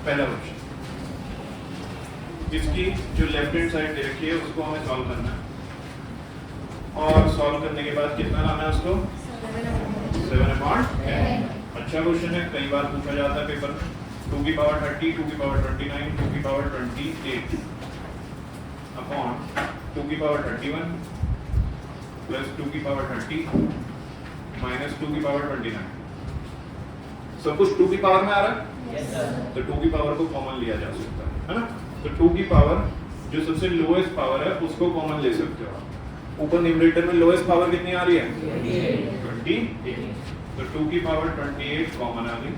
पहला क्वेश्चन, इसकी जो लेफ्ट हैंड साइड दे रखी है उसको हमें सॉल्व करना है, और सॉल्व करने के बाद कितना लाना है उसको 7/10। अच्छा क्वेश्चन है, कई बार पूछा जाता है पेपर में। 2 की पावर 30, 2 की पावर 29, 2 की पावर 28 अपॉन 2 की पावर 31 प्लस 2 की पावर 30 माइनस 2 की पावर 29। सब कुछ 2 की पावर में आ रहा है। yes, sir. तो 2 की पावर को कॉमन लिया जा सकता है ना। तो 2 की पावर जो सबसे लोएस्ट पावर है उसको कॉमन ले सकते हो आप। ऊपर न्यूमरेटर में लोएस्ट पावर कितनी आ रही है 28। तो 2 की पावर 28 कॉमन आ गई।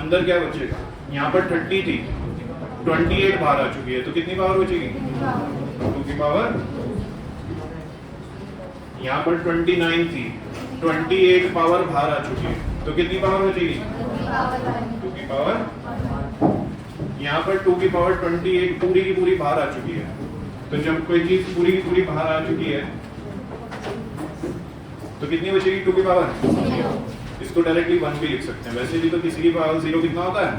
अंदर क्या बचेगा, यहाँ पर 30 थी, 28 बाहर आ चुकी है, तो कितनी पावर बचेगी 2 की पावर। यहाँ पर 29 थी, 28 पावर बाहर आ चुकी है, तो कितनी पावर बचेगी 2 की पावर। यहाँ पर 2 की पावर 28 पूरी की पूरी बाहर आ चुकी है, तो जब कोई चीज पूरी की पूरी बाहर आ चुकी है तो कितनी बचेगी 2 की पावर। इसको डायरेक्टली 1 भी लिख सकते हैं, वैसे भी तो किसी की पावर 0 कितना होता है।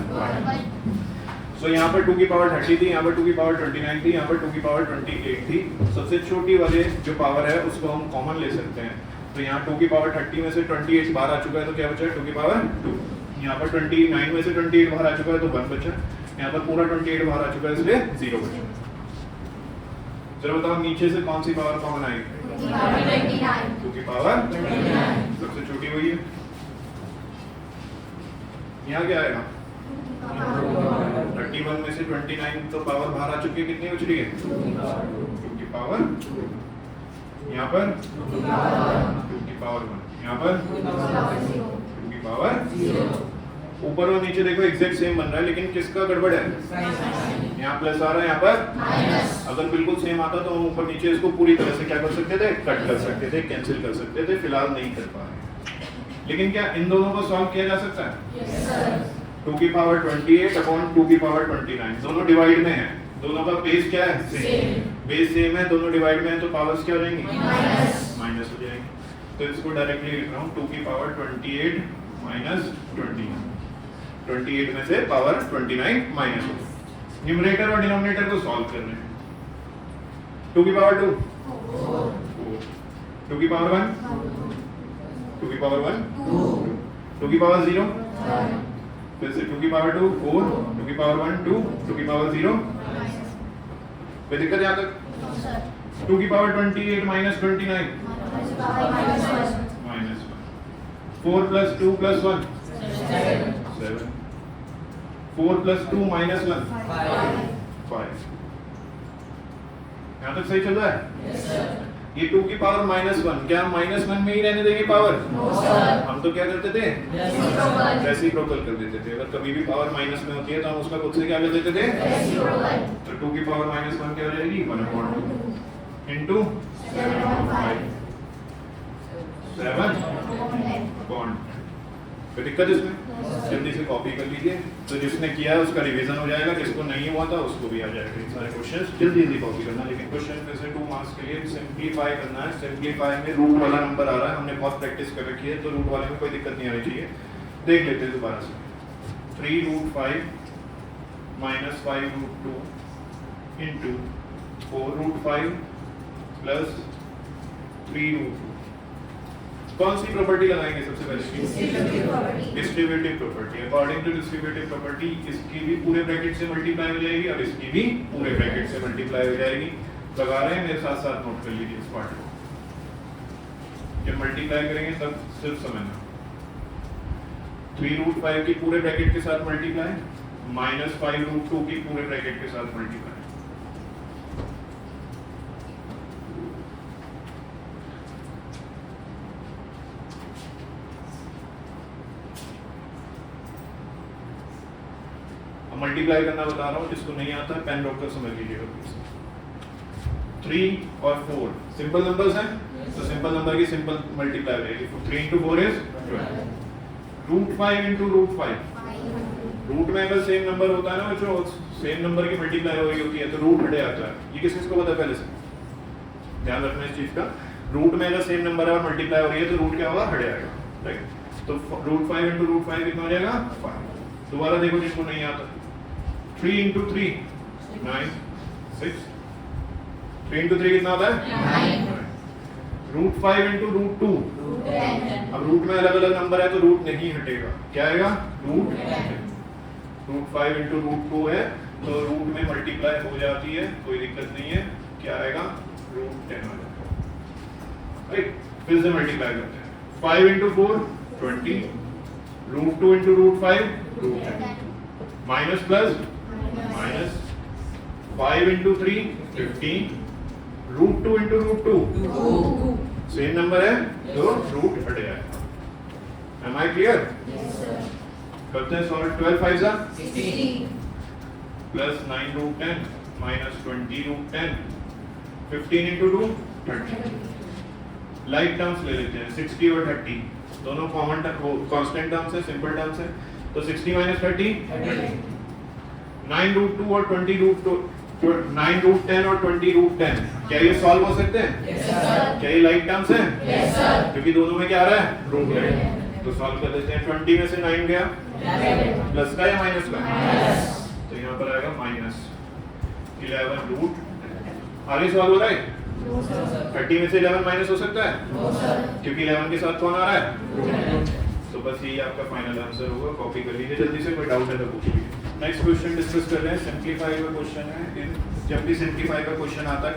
सो यहाँ पर 2 की पावर 30 थी, यहाँ पर 2 की पावर 29 थी, यहाँ पर 2 की पावर 28 थी। सबसे छोटी वाले जो पावर है उसको हम कॉमन ले सकते हैं। तो यहाँ 2 की पावर 30 में से 28 बाहर आ चुका है, तो क्या बचा 2 की पावर 2। यहाँ पर 29 में से 28 बाहर आ चुका है, तो 1 बचा। यहाँ पर पूरा 28 बाहर आ चुका है, इसलिए 0 बचा। चलो बताओ नीचे से कौन सी पावर कॉमन आएगी 2 की पावर सबसे छोटी वही है। यहाँ क्या आएगा 31 में से 29 तो पावर बाहर आ चुकी है, कितनी बच रही है 2 की पावर। यहाँ पर 2 की पावर 1, यहाँ पर 2 की पावर। ऊपर और नीचे देखो एग्जैक्ट सेम बन रहा है, लेकिन किसका गड़बड़ है, यहाँ प्लस आ रहा है, यहाँ पर अगर बिल्कुल सेम आता तो हम ऊपर नीचे इसको पूरी तरह से क्या कर सकते थे, कट कर सकते थे, कैंसिल कर सकते थे। फिलहाल नहीं कर पा रहे, लेकिन क्या इन दोनों को सॉल्व किया जा सकता है। yes, 2 की पावर 28 अपॉन 2 की पावर 29, दोनों डिवाइड में है, दोनों का बेस क्या है सेम, बेस सेम है, दोनों डिवाइड में है, तो पावर्स क्या हो जाएंगी माइनस हो जाएंगी। तो इसको डायरेक्टली लिख रहा हूँ 2 की पावर 28 माइनस 28 में से पावर 29 माइनस। न्यूमरेटर और डिनोमिनेटर को सॉल्व करना है। 2 की पावर 2, 2 की पावर 1, 2 की पावर 1, 2 की पावर 0, फिर से 2 की पावर 2 4, 2 की पावर 1 2, 2 की पावर 0। कोई दिक्कत यहाँ तक। 2 की power 28 minus 29 minus 1। 4 plus 2 plus 1 7। 4 plus 2 minus 1 5। यहाँ तक सही चल रहा है। ये 2 की पावर -1, क्या हम -1 में ही रहने देंगे पावर? हम तो क्या करते थे, रेसिप्रोकल कर देते थे। अगर कभी भी पावर माइनस में होती है तो हम उसका खुद से क्या कर देते थे, तो 2 की पावर -1 क्या हो जाएगी 1/2 इंटू 7/10। कोई दिक्कत इसमें? जल्दी से कॉपी कर लीजिए। तो जिसने किया है उसका रिवीजन हो जाएगा, जिसको नहीं हुआ था उसको भी आ जाएगा। ये सारे क्वेश्चंस जल्दी जल्दी कॉपी करना, लेकिन क्वेश्चन फिर से 2 मार्क्स के लिए सिंपलीफाई करना है। सिंपलीफाई में रूट वाला नंबर आ रहा है, हमने बहुत प्रैक्टिस कर रखी है, तो रूट वाले में कोई दिक्कत नहीं आनी चाहिए। देख लेते हैं दोबारा से। 3√5 माइनस 5√2 इंटू 4√5 प्लस 3√2। कौन सी प्रॉपर्टी लगाएंगे सबसे पहले? Distributive property. According to distributive property इसकी भी पूरे ब्रैकेट से मल्टीप्लाई हो जाएगी और इसकी भी पूरे ब्रैकेट से मल्टीप्लाई हो जाएगी। लगा रहे हैं, मेरे साथ साथ नोट कर लीजिए इस पार्ट को। जब मल्टीप्लाई करेंगे तब सिर्फ समझना। 3√5 की पूरे ब्रैकेट के साथ मल्टीप्लाई माइनस 5√2 की पूरे ब्रैकेट के साथ मल्टीप्लाई। मल्टीप्लाई करना बता रहा हूँ, जिसको नहीं आता पेन रोककर समझ लीजिएगा प्लीज। 3 और 4 सिंपल नंबर्स हैं, तो सिंपल नंबर की सिंपल मल्टीप्लाई हो जाएगी। 3 into 4 is 12। √5 into √5, रूट में अगर सेम नंबर होता है ना बच्चों, सेम नंबर की मल्टीप्लाई हो रही होती है तो रूट हटे आता है। ये किस को पता है पहले से? ध्यान रखना इस चीज का। रूट में अगर सेम नंबर है और मल्टीप्लाई हो रही है तो रूट क्या होगा, हटे आएगा, राइट। तो √5 into √5 कितना हो जाएगा 5। तो दोबारा देखो जिसको नहीं आता। 3 इंटू 3 9 6। 3 इंटू 3 कितना होता है 9। रूट 5 इंटू रूट 2 अब रूट में अलग अलग नंबर है तो रूट नहीं हटेगा, क्या आएगा रूट 5 इंटू रूट 2 है तो रूट में मल्टीप्लाई हो जाती है, कोई दिक्कत नहीं है, क्या आएगा रूट 10 आ जाएगा। राइट, फिर से मल्टीप्लाई करते हैं। 5 into 4 20, root 2 into root 5 root 10, minus plus minus, 5 into 3 15, root 2 into root 2 सेम नंबर है तो रूट हट जाएगा। Am I clear? करते हैं सॉल्व। 12 5 जा 16 plus 9 root 10 minus 20 root 10, 15 into 2 30। Like terms ले लेते हैं 60 और 30, दोनों कॉमन कांस्टेंट टर्म्स है, सिंपल टर्म्स है, तो 60 माइनस 30 9 रूट 2 और 20 रूट 2 9 रूट 10 और 20 रूट 10, क्या ये सॉल्व हो सकते हैं? yes, sir. क्या ये लाइक टर्म्स हैं? yes, sir. क्योंकि दोनों में क्या आ रहा है रूट है, तो सॉल्व कर देते हैं। 20 में से 9 गया प्लस का या माइनस का? तो यहाँ पर आएगा माइनस 11 रूट। आगे सॉल्व हो रहा है? 30 में से 11 माइनस हो सकता है क्योंकि 11 के साथ कौन आ रहा है? तो बस यही आपका फाइनल आंसर होगा, कॉपी कर लीजिए जल्दी से, कोई डाउट है तो पूछिए। नेक्स्ट क्वेश्चन डिस्कस कर रहे हैं, सिंपलीफाई का क्वेश्चन है। जब भी सिंपलीफाई का क्वेश्चन आता है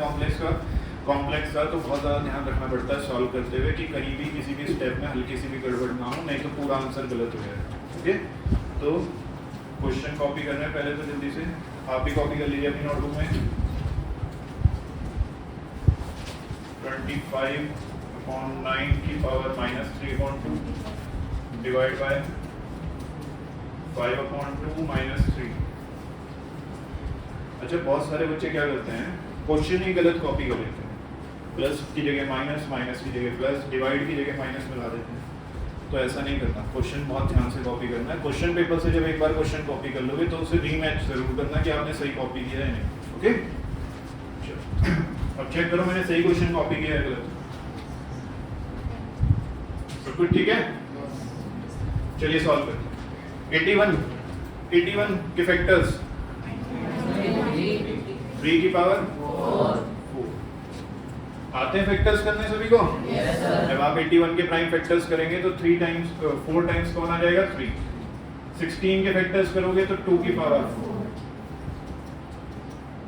कॉम्प्लेक्स का तो बहुत ज़्यादा ध्यान रखना पड़ता है सॉल्व करते हुए कि कहीं भी किसी भी स्टेप में हल्की सी भी गड़बड़ ना हो, नहीं तो पूरा आंसर गलत हो जाएगा। ओके, तो क्वेश्चन कॉपी करना है पहले तो जल्दी से, आप भी कॉपी कर लीजिए अपनी नोटबुक में। 25/9 की पावर -3/2 डिवाइड बाय 5/2 -3। अच्छा, बहुत सारे बच्चे क्या करते हैं क्वेश्चन ही गलत कॉपी कर लेते हैं, प्लस की जगह माइनस, माइनस की जगह प्लस, डिवाइड की जगह माइनस मिला देते हैं। तो ऐसा नहीं करना, क्वेश्चन बहुत ध्यान से कॉपी करना है। क्वेश्चन पेपर से जब एक बार क्वेश्चन कॉपी कर लोगे तो उसे रीमैच जरूर करना कि आपने सही कॉपी किया है नहीं। ओके, अब चेक करो मैंने सही क्वेश्चन कॉपी किया है गलत, सब कुछ ठीक है? चलिए सॉल्व करते हैं। 81 के फैक्टर्स 3 की पावर 4 आते हैं फैक्टर्स करने सभी को? yes, sir. जब आप 81 के प्राइम फैक्टर्स करेंगे तो 4 टाइम्स कौन आ जाएगा 3। 16 के फैक्टर्स करोगे तो 2 की पावर 4।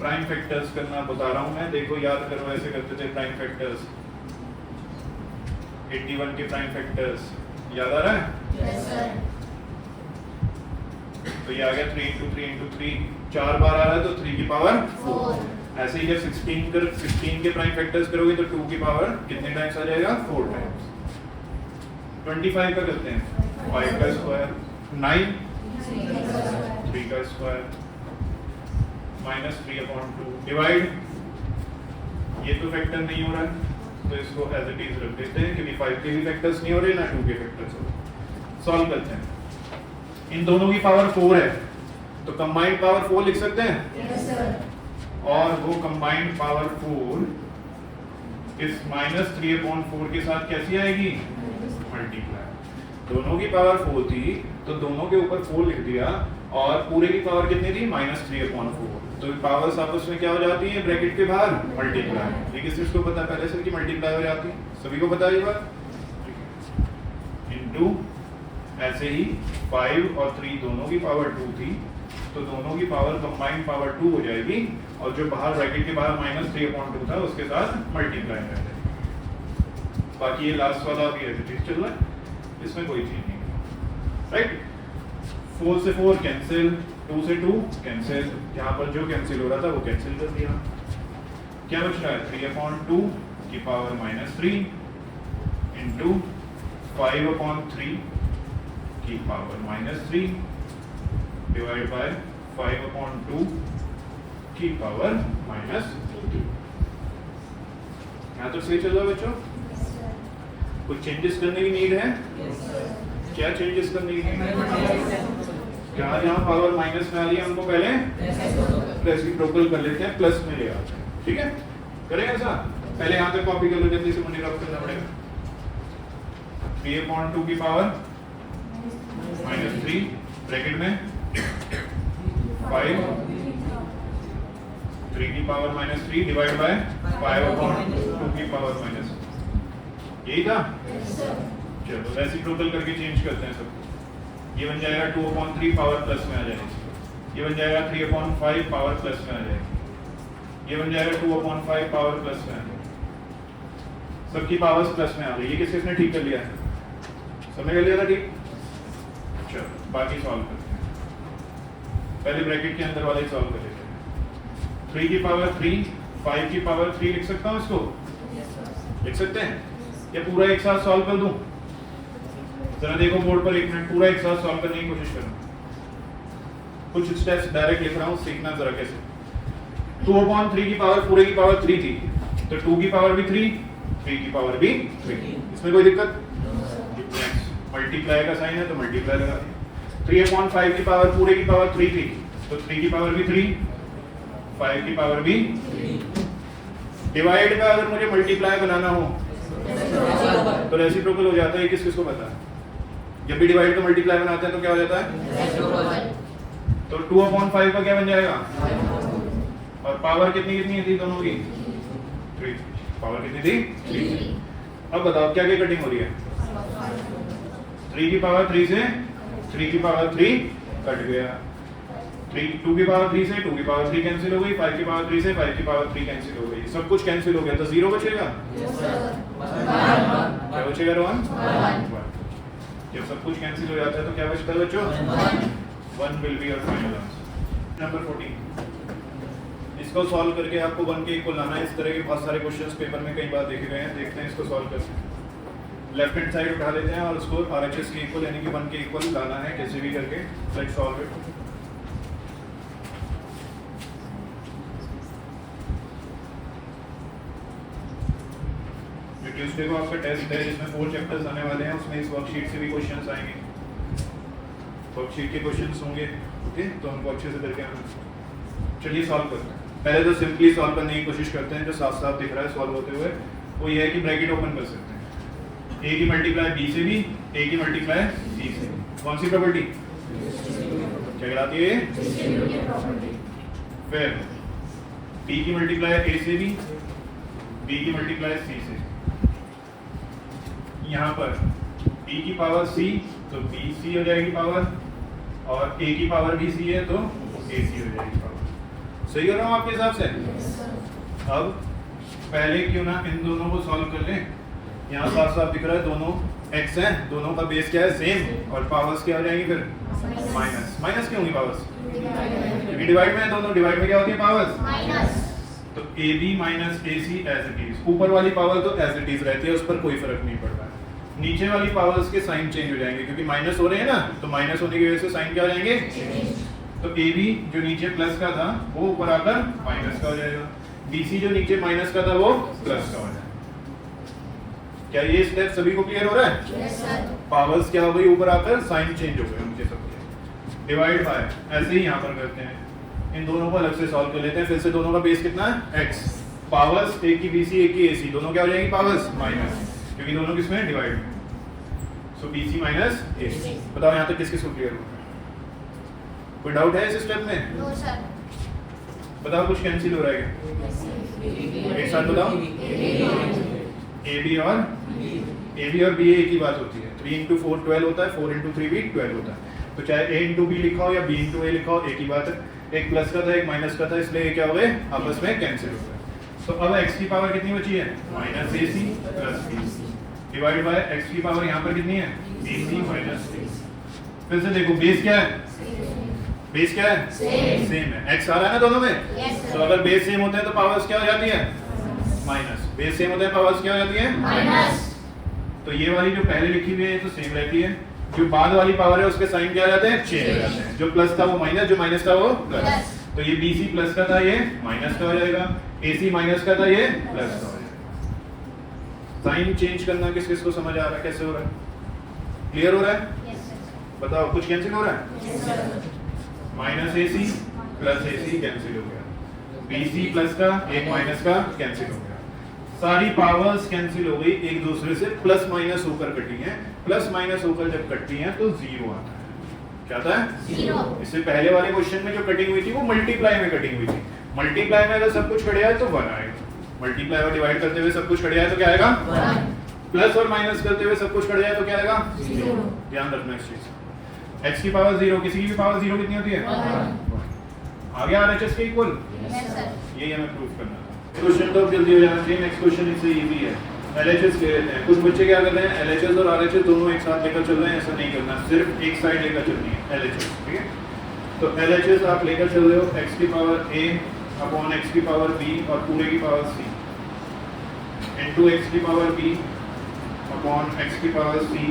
प्राइम फैक्टर्स करना बता रहा हूं मैं, देखो याद करो ऐसे करते थे प्राइम फैक्टर्स। 81 के प्राइम फैक्टर्स याद आ रहा है? yes, sir. तो ये आ गया 3 इंटू 3 इंटू 3, 4 बार आ रहा है तो 3 की पावर 4। ऐसे ही जब 16 के प्राइम फैक्टर्स करोगे तो 2 की पावर कितने टाइम्स आ जाएगा 4 टाइम्स। 25 का करते हैं 5 का स्क्वायर, 9 3 का स्क्वायर -3/2 डिवाइड, ये तो फैक्टर नहीं हो रहा है तो इसको एज इट इज रख देते हैं क्योंकि 5 के भी फैक्टर्स नहीं हो रहे ना 2 के फैक्टर्स हो रहे। सॉल्व करते हैं। इन दोनों की पावर 4 है तो कंबाइंड पावर 4 लिख सकते हैं? yes, sir. और वो कंबाइंड पावर 4 इस -3/4 के साथ कैसी आएगी? मल्टीप्लाई। दोनों की पावर 4 थी तो दोनों के ऊपर 4 लिख दिया और पूरे की पावर कितनी थी -3/4, तो पावर्स आपस में क्या हो जाती है ब्रैकेट के बाहर मल्टीप्लाई। ये किसी को पता पहले से कि मल्टीप्लाई हो जाती है? सभी को पता है ये बात? इनटू ऐसे ही 5 और 3 दोनों की पावर 2 थी तो दोनों की पावर कंबाइंड पावर 2 हो जाएगी और जो बाहर ब्रैकेट के बाहर -3/2 था उसके साथ मल्टीप्लाई कर देंगे। बाकी ये लास्ट वाला भी ऐसे चीज चल रहा है, इसमें कोई चीज नहीं। राइट, 4 से 4 कैंसिल, 2 से 2 कैंसिल, यहाँ पर जो कैंसिल हो रहा था वो कैंसिल कर दिया। क्या बच रहा है 3/2 की पावर -3 इंटू 5/3 की पावर -3 डिवाइड बाय 5/2 की पावर -2। यहाँ तो सही चल रहा है बच्चों? कुछ चेंजेस करने की नीड है? yes, sir. क्या चेंजेस करने की नीड है? जहाँ पावर माइनस में आ रही है हमको पहले रेसिप्रोकल कर लेते हैं, प्लस में ले आते हैं। ठीक है, करेंगे ऐसा? पहले यहाँ तक कॉपी कर लो जल्दी से, मुझे रफ करना पड़ेगा। 3/2 की पावर -3 ब्रैकेट में 5 3 की power minus 3 divide by 5 upon 2 की पावर माइनस, यही था। चलो रेसिप्रोकल करके चेंज करते हैं सबको। ये बन जाएगा 2 अपॉन 3 पावर प्लस में आ जाएगी। ये बन जाएगा 3 अपॉन 5 पावर प्लस में आ जाएगी। ये बन जाएगा 2 अपॉन 5 पावर प्लस में आ जाएगी। सबकी पावर्स प्लस में आ गई। ये किसने इसने ठीक कर लिया है? सबने कर लिया था ठीक। चलो बाकी सॉल्व करते हैं। पहले ब्रैकेट के अंदर वाले सॉल्व कर लेते हैं। 3 की पावर 3, 5 की पावर 3 लिख सकता हूँ इसको? लिख सकते हैं? या पूरा एक साथ सॉल्व कर दूं? जरा देखो बोर्ड पर 1 मिनट, पूरा एक साथ सॉल्व करने की कोशिश करो। कुछ स्टेप्स डायरेक्ट लिख रहा हूँ, सीखना जरा कैसे। 2 अपॉन 3 की पावर पूरे की पावर 3 थी, तो 2 की पावर भी 3, 3 की पावर भी 3। इसमें कोई दिक्कत? मल्टीप्लाई का साइन है तो मल्टीप्लाई लगा दिया। 3 अपॉन 5 की पावर पूरे की पावर 3 थी, तो 3 की पावर भी 3, 5 की पावर भी 3। डिवाइड का अगर मुझे मल्टीप्लाई बनाना हो तो रेसिप्रोकल हो जाता है। किस किस को पता है? जब भी डिवाइड का मल्टीप्लाई बनाते हैं तो क्या हो जाता है? तो 2 अपॉन 5 का क्या बन जाएगा? और पावर कितनी कितनी थी दोनों की? 3। पावर कितनी थी? 3। अब बताओ क्या क्या कटिंग हो रही है? 3 की पावर 3 से 3 की पावर 3 कट गया। 2 की पावर 3 से 2 की पावर 3 कैंसिल हो गई। 5 की पावर 3 से 5 की पावर 3 कैंसिल हो गई। सब कुछ कैंसिल हो गया तो 0 बचेगा। क्या बचेगा रोहन? 1। जब सब कुछ कैंसिल हो जाता है तो क्या बचता है बच्चों? 1 will be your final answer. Number 14। इसको सॉल्व करके आपको 1 के इक्वल लाना है। इस तरह के बहुत सारे क्वेश्चंस पेपर में कई बार देखे गए हैं। देखते हैं इसको सॉल्व करते हैं। लेफ्ट हैंड साइड उठा लेते हैं और उसको RHS के इक्वल यानी कि 1 के इक्वल लाना है कैसे भी करके। Let's solve it. ट्यूसडे को आपका टेस्ट है जिसमें 4 चैप्टर्स आने वाले हैं। उसमें इस वर्कशीट से भी क्वेश्चंस आएंगे, वर्कशीट के क्वेश्चंस होंगे। ओके, तो हमको अच्छे से करके आना। चलिए सॉल्व करते हैं। पहले तो सिंपली सॉल्व करने की कोशिश करते हैं। जो साफ साफ दिख रहा है सॉल्व होते हुए वो ये है कि ब्रैकेट ओपन कर सकते हैं। A की मल्टीप्लाई B से भी, A की मल्टीप्लाई C से। कौन सी प्रॉपर्टी? क्या कहलाती है? फिर B की मल्टीप्लाई A से भी, B की मल्टीप्लाई C से। यहाँ पर B की पावर C तो BC हो जाएगी पावर, और A की पावर भी C है तो AC हो जाएगी पावर। सही कर रहा हूँ आपके हिसाब से? अब पहले क्यों ना इन दोनों को सॉल्व कर लें। यहाँ साफ साफ दिख रहा है दोनों x हैं, दोनों का बेस क्या है? सेम। और पावर्स क्या हो जाएंगी फिर? माइनस। माइनस क्यों होंगी पावर्स? क्योंकि डिवाइड में है दोनों। डिवाइड में क्या होती है पावर्स? माइनस। तो AB minus AC as it is. ऊपर वाली पावर तो एज इट इज रहती है, उस पर कोई फर्क नहीं पड़ता है। नीचे वाली पावर्स के साइन चेंज हो जाएंगे क्योंकि माइनस हो रहे हैं ना, तो माइनस होने की वजह से साइन क्या हो जाएंगे? तो AB जो नीचे प्लस का था वो ऊपर आकर माइनस का हो जाएगा। BC जो नीचे माइनस का था वो प्लस का हो जाएगा। क्या ये स्टेप सभी को क्लियर हो रहा है? Yes sir. पावर्स क्या हो गई? ऊपर आकर साइन चेंज हो गए उनके सबके। डिवाइड बाय ऐसे ही यहाँ पर करते हैं। इन दोनों को अलग से सॉल्व कर लेते हैं। फिर से दोनों का बेस कितना है? x। पावर्स एक की BC एक की AC, दोनों क्या हो जाएंगी? पावर्स माइनस, क्योंकि दोनों किसमें? डिवाइड में। सो BC माइनस AC। बताओ यहाँ तक किस किस को क्लियर हो? कोई डाउट है इस स्टेप में? No sir. बताओ कुछ कैंसिल हो रहा है क्या? एक साथ बताओ। AB और BA एक ही बात होती है। 3 into 4 12 होता है, 4 into 3 भी 12 होता है। तो चाहे A into B लिखा हो या B into A लिखा हो, एक ही बात है। एक प्लस का था एक माइनस का था, इसलिए ये क्या हो गए? आपस में कैंसिल हो गए। तो अब x की पावर कितनी बची है? Minus AC plus BC divide by x की पावर यहाँ पर कितनी है? BC minus AC। फिर से देखो बेस क्या है? बेस क्या है? सेम है। x आ रहा है ना दोनों में? yes, तो अगर बेस सेम होते हैं तो पावर्स क्या हो जाती है? माइनस। बेस सेम होता है, पावर्स क्या हो जाती है? माइनस। तो ये वाली जो पहले लिखी हुई है तो सेम रहती है। जो बाद वाली पावर है उसके साइन क्या हो जाते हैं? चेंज हो जाते हैं। जो प्लस था वो माइनस, जो माइनस था वो प्लस। तो ये BC प्लस का था, ये माइनस का हो जाएगा। AC माइनस का था, ये प्लस का हो जाएगा। साइन चेंज करना किस किस को समझ आ रहा है? कैसे हो रहा है? क्लियर हो रहा है? Yes sir. बताओ कुछ कैंसिल हो रहा है? Yes sir. Minus AC plus AC cancel हो गया। BC प्लस का एक माइनस का कैंसिल हो गया। सारी पावर्स कैंसिल हो गई एक दूसरे से, प्लस माइनस होकर कटी हैं। प्लस माइनस होकर जब कटती हैं तो जीरो आता है। क्या था? 0। इससे पहले वाले क्वेश्चन में जो कटिंग हुई थी वो मल्टीप्लाई में कटिंग हुई थी। मल्टीप्लाई में अगर सब कुछ कट जाए तो 1 आएगा, मल्टीप्लाई और डिवाइड करते हुए सब कुछ कट जाए तो क्या आएगा? 1। प्लस और माइनस करते हुए सब कुछ कट जाए तो क्या आएगा? 0। ध्यान रखना इस चीज। x की पावर 0, किसी की भी पावर 0 कितनी होती है? 1। आ गया RHS के इक्वल? Yes sir. यही हमें प्रूफ करना था। क्वेश्चन तो जल्दी हो जाना चाहिए। नेक्स्ट क्वेश्चन इससे इजी है। LHS ले लेते हैं। कुछ बच्चे क्या कर रहे हैं, LHS और RHS दोनों एक साथ लेकर चल रहे हैं, ऐसा नहीं करना, सिर्फ एक साइड लेकर चलनी है LHS, ठीक है? तो LHS आप लेकर चल रहे हो x की पावर a अपॉन x की पावर b और पूरे की पावर c इनटू x की पावर b अपॉन x की पावर c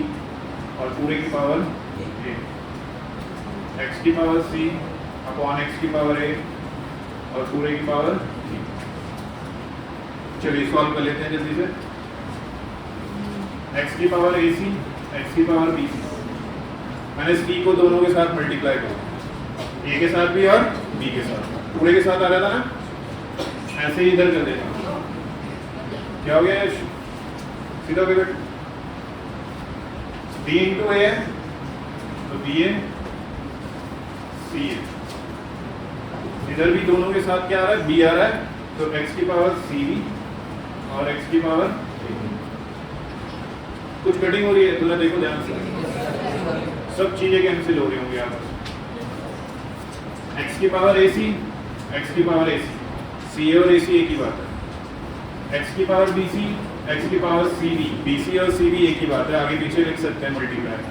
और पूरे की पावर a, x की पावर c अपॉन x की पावर a और पूरे की पावर c। चलिए सॉल्व कर लेते हैं जल्दी से। x की पावर ac, x की पावर bc, मैंने c को दोनों के साथ मल्टीप्लाई किया, a के साथ भी और b के साथ, पूरे के साथ आ रहा था ना, ऐसे ही इधर कर देना। क्या हो गया? सीधा पिवट b इंटू a है तो b a c है, इधर भी दोनों के साथ क्या आ रहा है? b आ रहा है, तो x की पावर c और x की पावर कुछ कटिंग हो रही है, तुमने देखो ध्यान से, सब चीजें कैंसिल हो रही होंगी यहाँ पर। x की पावर ac, x की पावर ac, ca और ac एक ही बात है। x की पावर bc, x की पावर cb, bc और cb एक ही बात है, आगे पीछे लिख सकते हैं मल्टीप्लाई में।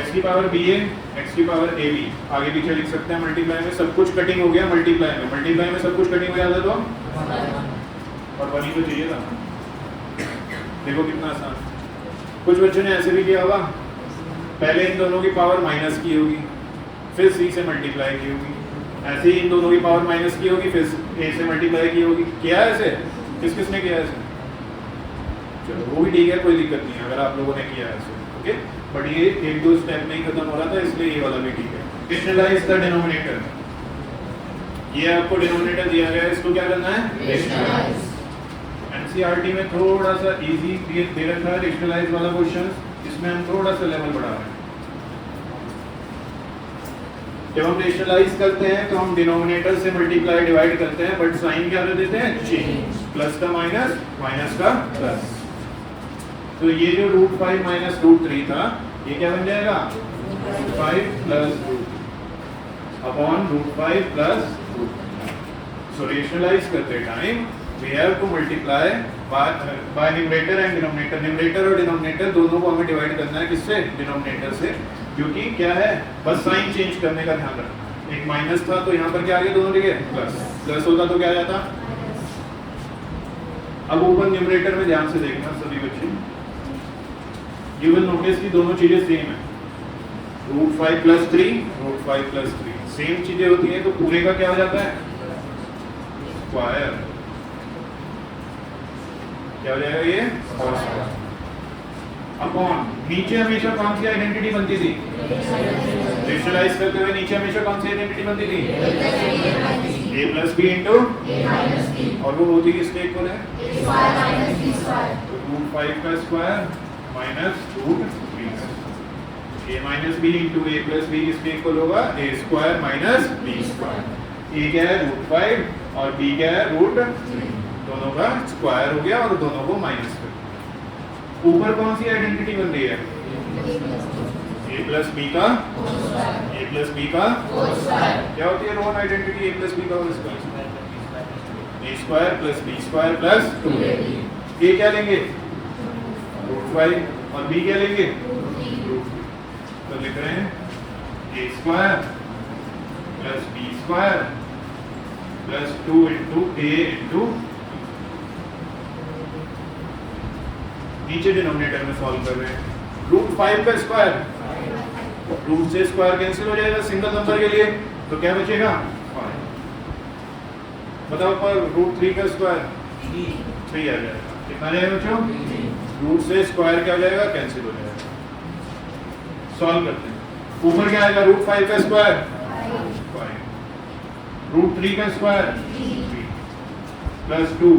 x की पावर ba, x की पावर ab, आगे पीछे लिख सकते हैं मल्टीप्लाई में। सब कुछ कटिंग हो गया मल्टीप्लाई में, मल्टीप्लाई में सब कुछ कटिंग हो जाता तो और बनी तो चाहिए था। देखो कितना आसान। कुछ बच्चों ने ऐसे भी किया होगा, पहले इन दोनों की पावर माइनस की होगी, फिर c से मल्टीप्लाई की होगी, ऐसे ही इन दोनों की पावर माइनस की होगी, फिर a से मल्टीप्लाई की होगी। किया है ऐसे? किस किस ने किया है ऐसे? चलो वो भी ठीक है, कोई दिक्कत नहीं है अगर आप लोगों ने किया है ऐसे, ओके। बट ये एक दो स्टेप में ही खत्म हो रहा था, इसलिए ये वाला भी ठीक है। रेशनलाइज द डिनोमिनेटर, ये आपको डिनोमिनेटर दिया गया है, इसको क्या करना है? रेशनलाइज। एनसीईआरटी में थोड़ा सा इजी दे रखा है रेशनलाइज वाला क्वेश्चन, इसमें हम थोड़ा सा लेवल बढ़ा रहे हैं। जब हम रेशनलाइज करते हैं तो हम डिनोमिनेटर से मल्टीप्लाई डिवाइड करते हैं, बट साइन क्या कर देते हैं? चेंज, प्लस का माइनस, माइनस का प्लस। तो ये जो √5 माइनस √3 था, ये क्या बन जाएगा? √5 प्लस अपॉन √5 प्लस। सो रेशनलाइज करते time we have to multiply by numerator and denominator। numerator और denominator दोनों को हमें डिवाइड करना है, किससे? डिनोमिनेटर से, क्योंकि क्या है, बस साइन चेंज करने का ध्यान रखना। एक माइनस था तो यहाँ पर क्या आ गया दोनों जगह? प्लस। प्लस होता तो क्या आ जाता? अब ऊपर न्यूमरेटर में ध्यान से देखना सभी बच्चे, यू विल नोटिस कि दोनों चीजें सेम है। √5 प्लस 3, √5 प्लस 3 सेम चीजें होती हैं, तो पूरे का क्या हो जाता है? स्क्वायर। क्या हो जाएगा ये? अपॉन नीचे हमेशा कौन सी आइडेंटिटी बनती थी? रेशनलाइज करते हुए नीचे हमेशा कौन सी आइडेंटिटी बनती थी? a प्लस बी इंटू, और वो होती किसके इक्वल है? √5 का square minus √3। a minus B into a plus B किसके इक्वल होगा? a square minus b square. a क्या है? √5 और b क्या है? √3। दोनों का स्क्वायर हो गया और दोनों को माइनस कर दिया। ऊपर कौन सी आइडेंटिटी बन रही है? a प्लस बी का, a प्लस बी का क्या होती है रोमन आइडेंटिटी? a प्लस बी का whole square, a square plus b square plus 2ab। a क्या लेंगे? √5 और b क्या लेंगे? √3। तो लिख रहे हैं a square plus b square plus 2 into a into, नीचे डिनोमिनेटर में सॉल्व कर रहे हैं। √5 का स्क्वायर, रूट से स्क्वायर कैंसिल हो जाएगा सिंगल नंबर के लिए, तो क्या बचेगा? 5। बताओ पर √3 का स्क्वायर 3 आ जाएगा। कितना जाएगा बच्चों? रूट से स्क्वायर क्या हो जाएगा? कैंसिल हो जाएगा। सॉल्व करते हैं। ऊपर क्या आएगा? √5 का स्क्वायर 5, √3 का स्क्वायर 3 प्लस 2,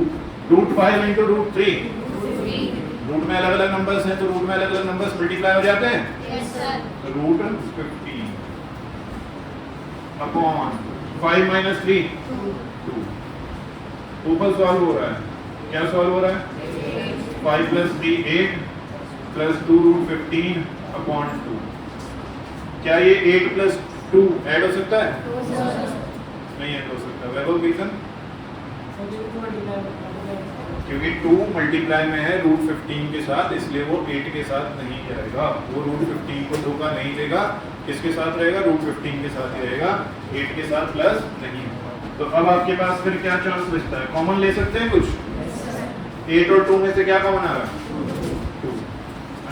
√5 इंटू √3, रूट में अलग अलग नंबर्स हैं तो रूट में अलग अलग नंबर्स मल्टीप्लाई हो जाते हैं। Yes sir. √15 upon 5 minus 3 2। ऊपर सॉल्व हो रहा है, क्या सॉल्व हो रहा है? 5 प्लस 3 8 प्लस 2 रूट 15 अपॉन 2। क्या ये 8 प्लस 2 ऐड हो सकता है? नहीं ऐड हो सकता। वैभव रीजन? क्योंकि 2 मल्टीप्लाई में है रूट 15 के साथ, इसलिए वो 8 के साथ नहीं जाएगा। वो रूट 15 को धोखा नहीं देगा। किसके साथ रहेगा? रूट 15 के साथ ही रहेगा, 8 के साथ प्लस नहीं होगा। तो अब आपके पास फिर क्या चांस बचता है? कॉमन ले सकते हैं कुछ? 8 और 2 में से क्या कॉमन आ रहा है? 2।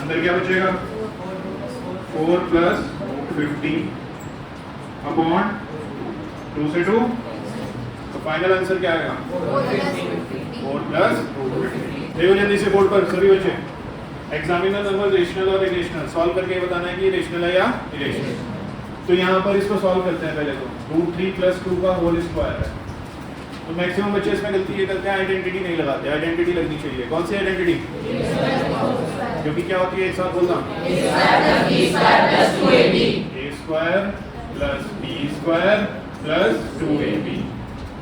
अंदर क्या बचेगा? 4 प्लस 15 अपॉन 2 से 2। तो फाइनल आंसर क्या आएगा? 4 प्लस देखो जल्दी से बोर्ड पर सभी बच्चे। एग्जामिनर नंबर रेशनल और इरेशनल सॉल्व करके बताना है कि रेशनल है या इरेशनल। तो यहाँ पर इसको सॉल्व करते हैं। पहले तो रूट 3 प्लस 2 का होल स्क्वायर है। तो मैक्सिमम बच्चे इसमें गलती ये करते हैं, आइडेंटिटी नहीं लगाते। आइडेंटिटी लगनी चाहिए। कौन सी आइडेंटिटी? क्योंकि क्या होती है, एक साथ बोलना, a square plus b square plus 2ab।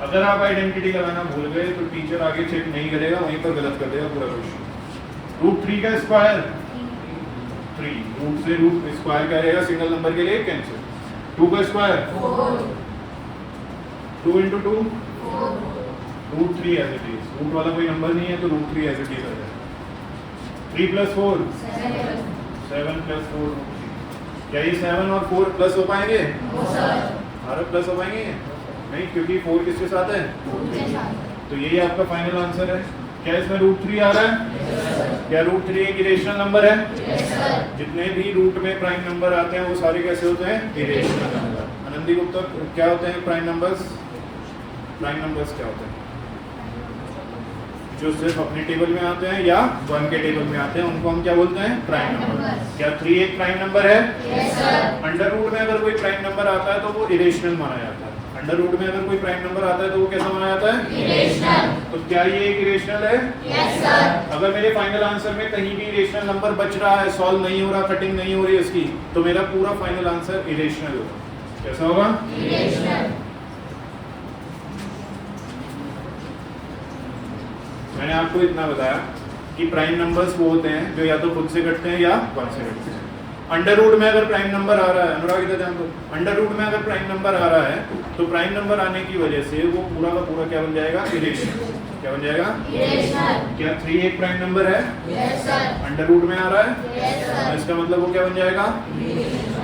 अगर आप आइडेंटिटी लगाना भूल गए तो टीचर आगे चेक नहीं करेगा, वहीं पर गलत कर देगा पूरा क्वेश्चन। रूट 3 का स्क्वायर 3, रूट से रूट स्क्वायर क्या रहेगा? सिंगल नंबर के लिए कैंसिल। 2 का square 2 into 2 root 3 as it is. Root वाला कोई नंबर नहीं है तो रूट 3 एज इट इज आ जाएगा। 3 प्लस 4 7 प्लस 4 रूट 3। क्या ये 7 और 4 प्लस हो पाएंगे? हर प्लस हो पाएंगे? नहीं, क्योंकि 4 किसके साथ है? तो यही आपका फाइनल आंसर है। क्या इसमें रूट 3 आ रहा है? क्या रूट 3 एक इरेशनल नंबर है? जितने भी रूट में प्राइम नंबर आते हैं वो सारे कैसे होते हैं? Irrational number. आनंदी गुप्ता, क्या होते हैं प्राइम नंबर्स? प्राइम नंबर्स क्या होते हैं? जो सिर्फ अपने टेबल में आते हैं या 1 के टेबल में आते हैं, उनको हम क्या बोलते हैं? Prime number. क्या 3 एक प्राइम नंबर है? अंडर रूट में अगर कोई प्राइम नंबर आता है तो वो इरेशनल माना जाता है। अंडर रूट में अगर कोई प्राइम नंबर आता है तो वो कैसा माना जाता है? इरेशनल। तो क्या ये एक इरेशनल है? Yes sir. अगर मेरे फाइनल आंसर में कहीं भी इरेशनल नंबर बच रहा है, सॉल्व नहीं हो रहा, कटिंग नहीं हो रही इसकी, तो मेरा पूरा फाइनल आंसर इरेशनल होगा। कैसा होगा? इरेशनल। मैंने आपको इतना बताया कि प्राइम नंबर्स वो होते हैं जो या तो खुद से कटते हैं या 1 से कटते हैं। अंडर रूट में अगर प्राइम नंबर आ रहा है, अनुराग इधर ध्यान दो, अंडर रूट में अगर प्राइम नंबर आ रहा है तो प्राइम नंबर आने की वजह से वो पूरा का पूरा क्या बन जाएगा? इरेशनल। क्या बन जाएगा? इरेशनल। क्या 3 एक प्राइम नंबर है? Yes sir. अंडर रूट में आ रहा है? Yes sir. इसका मतलब वो क्या बन जाएगा?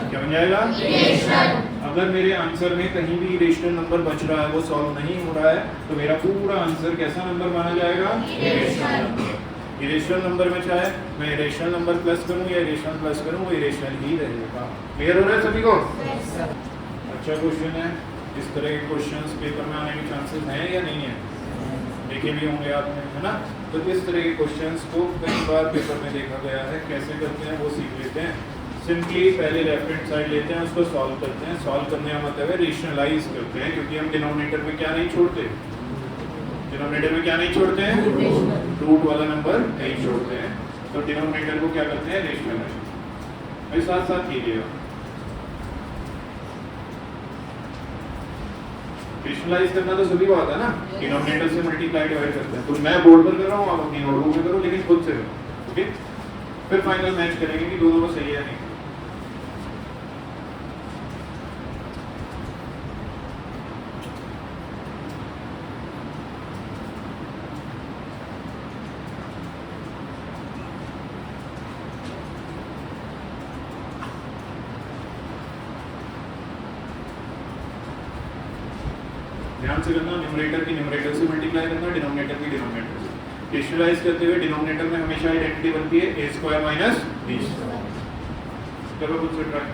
क्या बन जाएगा? इरेशनल। अगर मेरे आंसर में कहीं भी इरेशनल नंबर बच रहा है, वो सॉल्व नहीं हो रहा है, तो मेरा पूरा आंसर कैसा नंबर माना जाएगा? Irrational number. इरेशनल नंबर में चाहे मैं इरेशनल नंबर प्लस करूं या इरेशनल प्लस करूं, वो इरेशनल ही रहेगा। क्लियर हो रहा है सभी को? अच्छा क्वेश्चन है। इस तरह के क्वेश्चंस पेपर में आने के चांसेस हैं या नहीं है? देखे भी होंगे आपने, है ना? तो इस तरह के क्वेश्चंस को कई बार पेपर में देखा गया है। कैसे करते हैं वो सीख लेते हैं। सिंपली पहले लेफ्ट हैंड साइड लेते हैं, उसको सॉल्व करते हैं। सॉल्व करने का मतलब है रेशनलाइज करते हैं, क्योंकि हम डिनोमिनेटर में क्या नहीं छोड़ते? डिनोमिनेटर में क्या नहीं छोड़ते हैं? रूट वाला नंबर नहीं छोड़ते हैं। तो डिनोमिनेटर को क्या करते हैं? रेशनलाइज। भाई साथ साथ कीजिएगा। रेशनलाइज करना तो सभी को आता है ना, डिनोमिनेटर से मल्टीप्लाई डिवाइड करते हैं। तो मैं बोर्ड पर कर रहा हूँ, आप अपनी नोटबुक में करो, लेकिन खुद से करो। ओके, फिर फाइनल मैच करेंगे कि दोनों को सही है नहीं। ध्यान से करना, न्यूमरेटर की न्यूमरेटर से मल्टीप्लाई करना, डिनोमिनेटर की डिनोमिनेटर से। रेशनलाइज करते हुए डिनोमिनेटर में हमेशा आइडेंटिटी बनती है a square minus b square. करो खुद से ट्राई।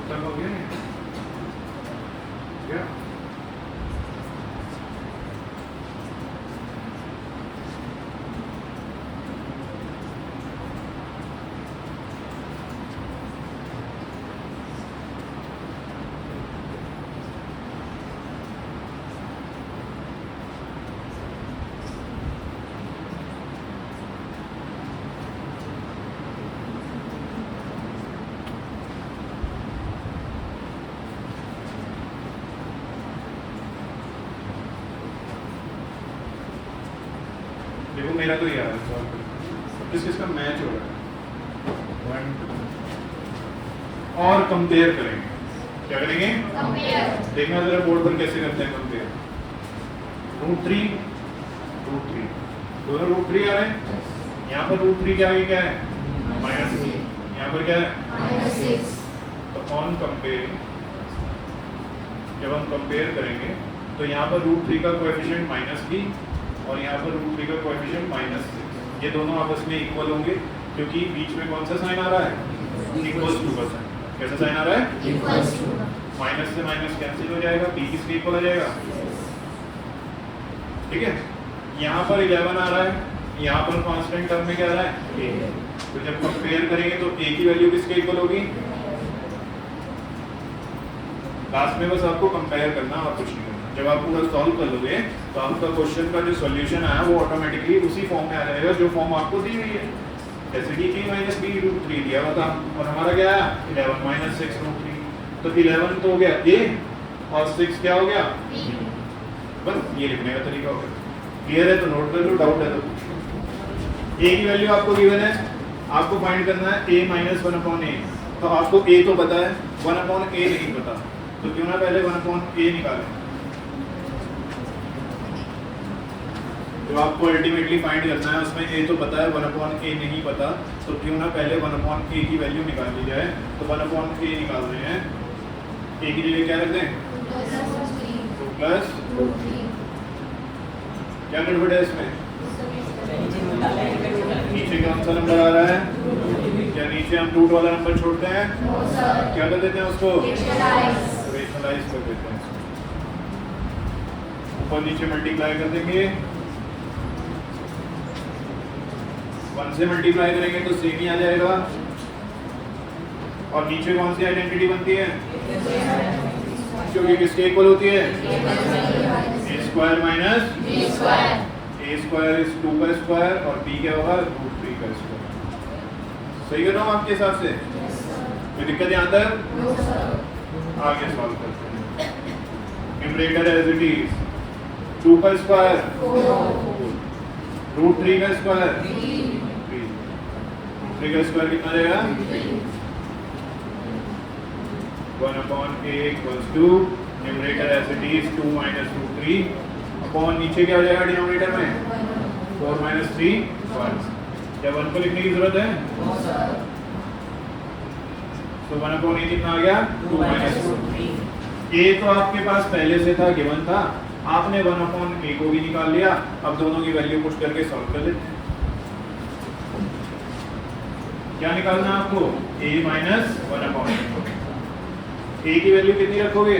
तक हो गया नहीं? क्या देखो मेरा तो ये आ रहा है सॉल्व करके। किस किसका मैच हो रहा है? 1 2 और कंपेयर करेंगे। क्या करेंगे? Compare. देखना जरा बोर्ड पर कैसे करते हैं कंपेयर। √3 √3 दोनों √3 आ रहे हैं। यहाँ पर √3 क्या है? क्या है? -3। यहाँ पर क्या है? -6. तो ऑन कंपेयर जब हम कंपेयर करेंगे तो यहाँ पर √3 का कोएफिशिएंट -3 और यहाँ पर √3 का कोएफिशिएंट -6। ये दोनों आपस में इक्वल होंगे क्योंकि बीच में कौन सा साइन आ रहा है? इक्वल्स टू का साइन। कैसा साइन आ रहा है? Equals to. माइनस से माइनस कैंसिल हो जाएगा, बी किसके इक्वल हो जाएगा? ठीक है। यहाँ पर 11 आ रहा है, यहाँ पर कांस्टेंट टर्म में क्या आ रहा है? a। तो जब कंपेयर करेंगे तो a की वैल्यू किसके इक्वल होगी? लास्ट में बस आपको कंपेयर करना और कुछ नहीं करना। जब आप पूरा सॉल्व कर लोगे तो आपका क्वेश्चन का जो सॉल्यूशन आया वो ऑटोमेटिकली उसी फॉर्म में आ जाएगा जो फॉर्म आपको दी हुई है। जैसे कि a - b √3 दिया हुआ था और हमारा क्या आया? 11 - 6 √3। तो 11 तो हो गया a और 6 क्या हो गया? B. बस ये लिखने का तरीका हो गया। क्लियर है तो नोट कर लो, डाउट है तो पूछो। a की वैल्यू आपको गिवन है, आपको फाइंड करना है a - 1/a। तो आपको a तो पता है, 1/a नहीं पता, तो क्यों ना पहले 1/a निकालें। जो आपको अल्टीमेटली फाइंड करना है उसमें a तो पता है, 1/a नहीं पता, तो क्यों ना पहले 1/a की वैल्यू निकाल ली जाए। तो 1/a निकाल रहे हैं, a की जगह क्या रख दें? 2 प्लस क्या गड़बड़ है इसमें? नीचे कौन सा नंबर आ रहा है? क्या नीचे हम रूट वाला नंबर छोड़ते हैं? क्या कर देते हैं उसको? रेशनलाइज कर देते हैं। ऊपर नीचे मल्टीप्लाई कर देंगे, 1 से मल्टीप्लाई करेंगे तो सेम ही आ जाएगा। और नीचे कौन सी आइडेंटिटी बनती है? क्योंकि किसके इक्वल होती है? a² माइनस a² इज 2 का स्क्वायर और b क्या होगा? √3 का स्क्वायर। सही कर रहा हूँ आपके हिसाब से? कोई दिक्कत यहाँ तक? आगे सॉल्व करते हैं। न्यूमरेटर एज इट इज 2 का स्क्वायर √3 का स्क्वायर 3 का स्क्वायर कितना जाएगा? 1/a equals to numerator as it is 2 - √3 upon नीचे क्या हो जाएगा डिनोमिनेटर में? 4 - 3 1। क्या 1 को लिखने की जरूरत है? तो 1/a कितना आ गया? 2 - √3। a तो आपके पास पहले से था, गिवन था, आपने 1/a को भी निकाल लिया। अब दोनों की वैल्यू पुट करके सॉल्व कर लेते हैं। क्या निकालना है आपको? a - 1/a। a की वैल्यू कितनी रखोगे?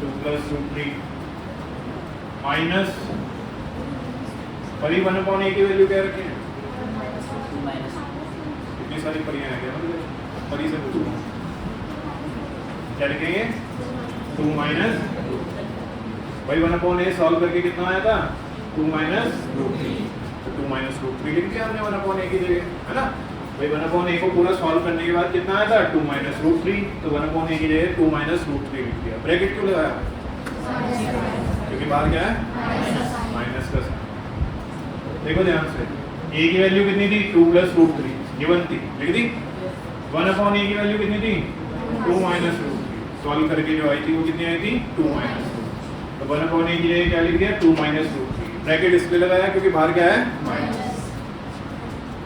2 प्लस √3 माइनस परी 1/a की वैल्यू क्या रखें? कितनी सारी परियां हैं क्या? परी से पूछो क्या लिखेंगे? 2 माइनस भाई 1/a सॉल्व करके कितना आया था? 2 - √3। तो 2 - √3 लिख दिया हमने 1/a की जगह, है ना भाई। 1/a को पूरा सॉल्व करने के बाद कितना आया था? 2 - √3। तो 1/a की जगह 2 - √3 लिख दिया। ब्रैकेट क्यों लगाया? क्योंकि बाहर क्या है? माइनस का साइन। देखो ध्यान से, a की वैल्यू कितनी थी? 2 प्लस √3 गिवन थी, लिख दी। 1/a की वैल्यू कितनी थी? 2 - √3। सॉल्व करके जो आई थी वो कितनी आई थी? 2 - √3। तो 1/a की जगह क्या लिख दिया? 2 - √3। ब्रैकेट इसलिए लगाया क्योंकि बाहर क्या है? माइनस।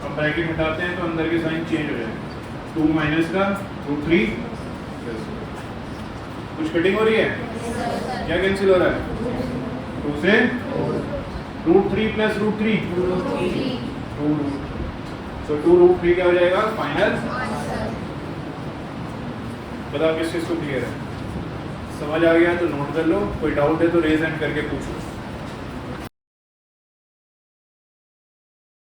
अब ब्रैकेट हटाते हैं तो अंदर के साइन चेंज हो जाएगा। 2 माइनस का √3 कुछ कटिंग हो रही है? क्या कैंसिल हो रहा है? 2 से √3 प्लस √3 2 तो 2 √3 क्या हो जाएगा? फाइनल बताओ किस चीज़ को क्लियर है? समझ आ गया तो नोट कर लो, कोई डाउट है तो रेज हैंड करके पूछो।